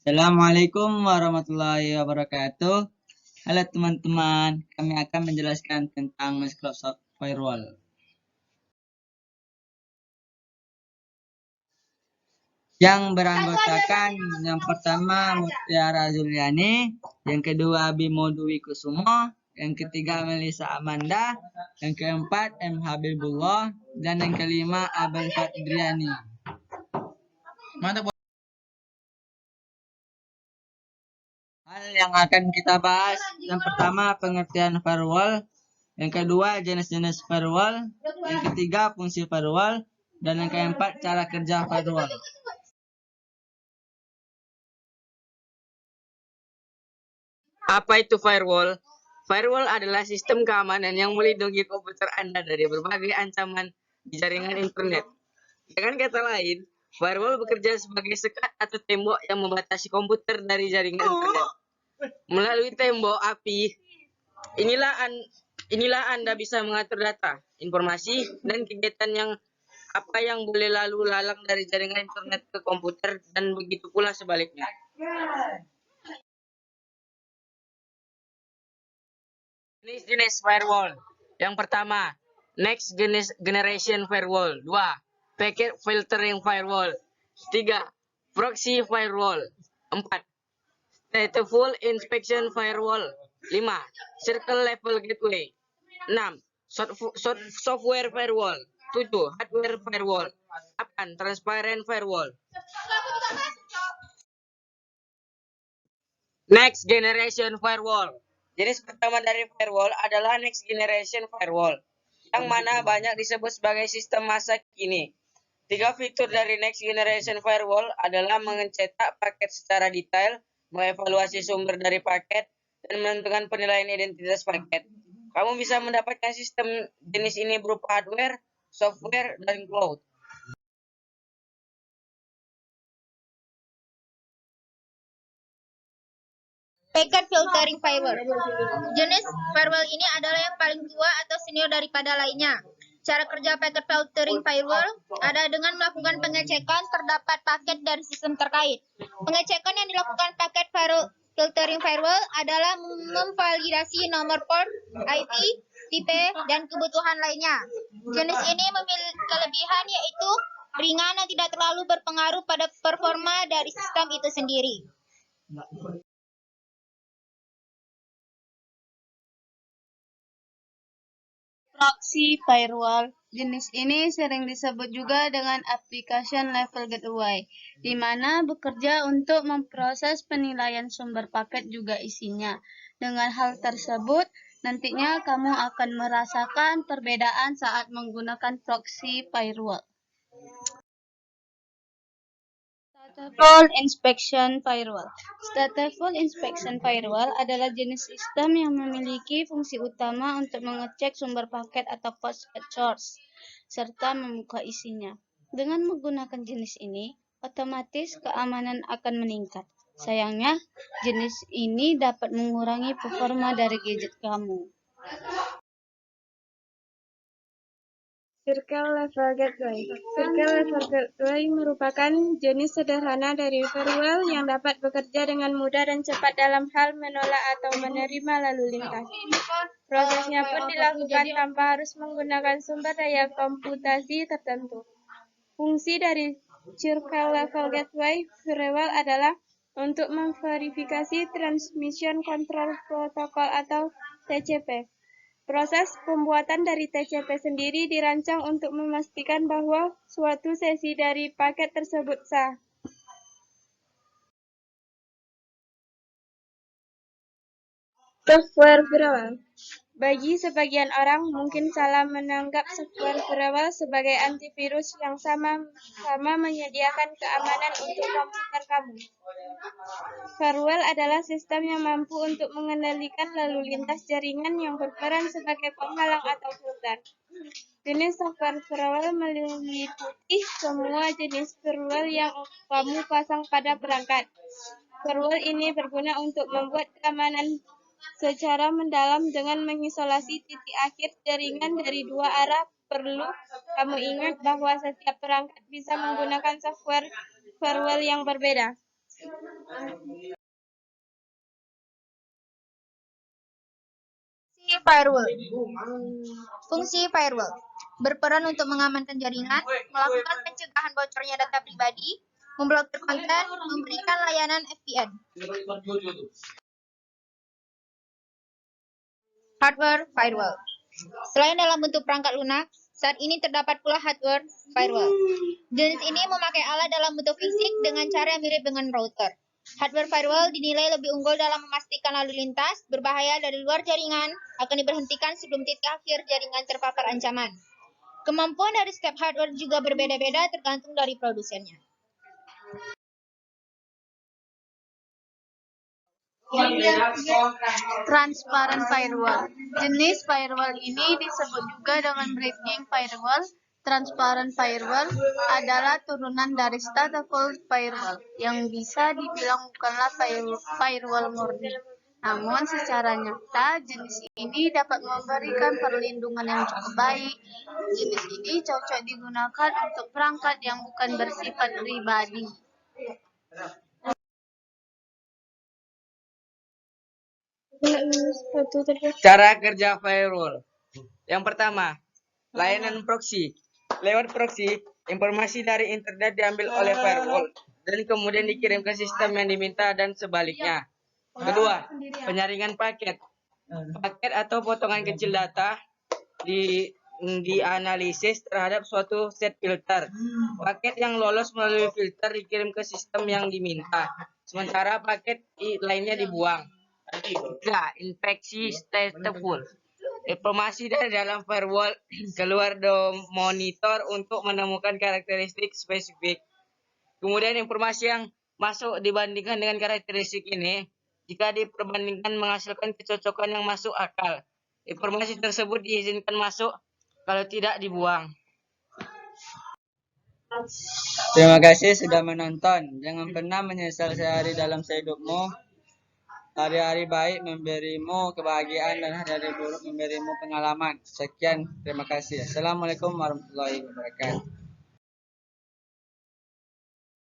Assalamualaikum warahmatullahi wabarakatuh. Halo teman-teman, kami akan menjelaskan tentang Microsoft Firewall. Yang beranggotakan yang pertama Mutiara Zuliani, yang kedua Bimo Dwi Kusumo, yang ketiga Melisa Amanda, yang keempat M Habibullah, dan yang kelima Abel Fadriani. Mantap. Hal yang akan kita bahas, yang pertama pengertian firewall, yang kedua jenis-jenis firewall, yang ketiga fungsi firewall, dan yang keempat cara kerja firewall. Apa itu firewall? Firewall adalah sistem keamanan yang melindungi komputer Anda dari berbagai ancaman di jaringan internet. Dengan kata lain, firewall bekerja sebagai sekat atau tembok yang membatasi komputer dari jaringan internet. Melalui tembok api, inilah Anda bisa mengatur data, informasi, dan kegiatan yang boleh lalu lalang dari jaringan internet ke komputer, dan begitu pula sebaliknya. Jenis-jenis firewall. Yang pertama, Next Generation Firewall. 2. Packet Filtering Firewall. 3. Proxy Firewall. 4. Stateful Inspection Firewall. 5. Circle Level Gateway. 6. Software Firewall. 7. Hardware Firewall. 8. Transparent Firewall. Next Generation Firewall. Jenis pertama dari firewall adalah Next Generation Firewall, yang mana banyak disebut sebagai sistem masa kini. 3 fitur dari Next Generation Firewall adalah mencetak paket secara detail, mengevaluasi sumber dari paket, dan menentukan penilaian identitas paket. Kamu bisa mendapatkan sistem jenis ini berupa hardware, software, dan cloud. Packet Filtering Firewall. Jenis firewall ini adalah yang paling tua atau senior daripada lainnya. Cara kerja Packet Filtering Firewall ada dengan melakukan pengecekan terdapat paket dari sistem terkait. Pengecekan yang dilakukan Packet Filtering Firewall adalah memvalidasi nomor port, IP, tipe, dan kebutuhan lainnya. Jenis ini memiliki kelebihan yaitu ringan dan tidak terlalu berpengaruh pada performa dari sistem itu sendiri. Proxy Firewall. Jenis ini sering disebut juga dengan Application Level Gateway, di mana bekerja untuk memproses penilaian sumber paket juga isinya. Dengan hal tersebut, nantinya kamu akan merasakan perbedaan saat menggunakan Proxy Firewall. Stateful Inspection Firewall. Stateful Inspection Firewall adalah jenis sistem yang memiliki fungsi utama untuk mengecek sumber paket atau packet source, serta membuka isinya. Dengan menggunakan jenis ini, otomatis keamanan akan meningkat. Sayangnya, jenis ini dapat mengurangi performa dari gadget kamu. Circle Level Gateway. Circle Level Gateway merupakan jenis sederhana dari firewall yang dapat bekerja dengan mudah dan cepat dalam hal menolak atau menerima lalu lintas. Prosesnya pun dilakukan tanpa harus menggunakan sumber daya komputasi tertentu. Fungsi dari Circle Level Gateway firewall adalah untuk memverifikasi Transmission Control Protocol atau TCP. Proses pembuatan dari TCP sendiri dirancang untuk memastikan bahwa suatu sesi dari paket tersebut sah. Software firewall. Bagi sebagian orang, mungkin salah menganggap software firewall sebagai antivirus yang sama menyediakan keamanan untuk komputer kamu. Firewall adalah sistem yang mampu untuk mengendalikan lalu lintas jaringan yang berperan sebagai penghalang atau filter. Jenis software firewall meliputi semua jenis firewall yang kamu pasang pada perangkat. Firewall ini berguna untuk membuat keamanan secara mendalam dengan mengisolasi titik akhir jaringan dari dua arah. Perlu kamu ingat bahwa setiap perangkat bisa menggunakan software firewall yang berbeda. Firewall. Fungsi firewall berperan untuk mengamankan jaringan, melakukan pencegahan bocornya data pribadi, memblokir konten, memberikan layanan VPN. Hardware firewall. Selain dalam bentuk perangkat lunak, saat ini terdapat pula hardware firewall. Jenis ini memakai alat dalam bentuk fisik dengan cara yang mirip dengan router. Hardware firewall dinilai lebih unggul dalam memastikan lalu lintas berbahaya dari luar jaringan akan diberhentikan sebelum titik akhir jaringan terpapar ancaman. Kemampuan dari setiap hardware juga berbeda-beda tergantung dari produsennya. Transparent firewall. Jenis firewall ini disebut juga dengan bridging firewall. Transparent firewall adalah turunan dari stateful firewall yang bisa dibilang bukanlah firewall murni. Namun secara nyata, jenis ini dapat memberikan perlindungan yang cukup baik. Jenis ini cocok digunakan untuk perangkat yang bukan bersifat pribadi. Cara kerja firewall. Yang pertama, layanan proxy. Lewat proxy, informasi dari internet diambil oleh firewall dan kemudian dikirim ke sistem yang diminta dan sebaliknya. Kedua, penyaringan paket. Paket atau potongan kecil data dianalisis terhadap suatu set filter. Paket yang lolos melalui filter dikirim ke sistem yang diminta, sementara paket lainnya dibuang. Tiga, infeksi stateful. Informasi dari dalam firewall keluar do monitor untuk menemukan karakteristik spesifik. Kemudian informasi yang masuk dibandingkan dengan karakteristik ini, jika diperbandingkan menghasilkan kecocokan yang masuk akal. Informasi tersebut diizinkan masuk, kalau tidak dibuang. Terima kasih sudah menonton. Jangan pernah menyesal sehari dalam sehidupmu. Hari-hari baik memberimu kebahagiaan dan hari-hari buruk memberimu pengalaman. Sekian, terima kasih. Assalamualaikum warahmatullahi wabarakatuh.